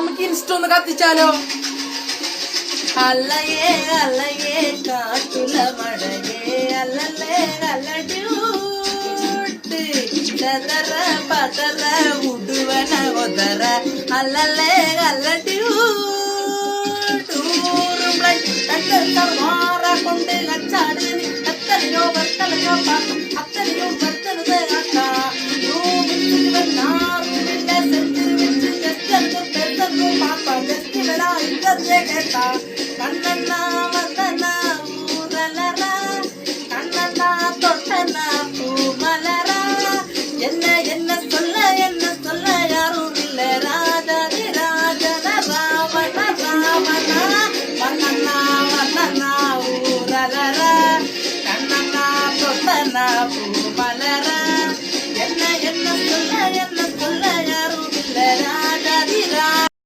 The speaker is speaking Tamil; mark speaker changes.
Speaker 1: നമുക്ക് ഇൻസ്റ്റ ഒന്ന് കത്തിച്ചാലോ?
Speaker 2: അല്ലയേ അല്ലയേ കാട്ടുല മഴയേ അല്ലല്ലേ അല്ലടൂട്ട് ചതറ പതറ ഉടുവന ഒതറ അല്ലല്ലേ അല്ലടൂട്ടൂറുംളை தட்டல் மாற கொண்டு லச்சாடு அத்தனையோ வர்த்தனையோ பார்த்து அத்தனையோ வர்த்தனது அக்கா செஞ்சு வச்சு ஜஸ்ட் பெருசு பாப்பா ஜஸ்ட் கேட்டா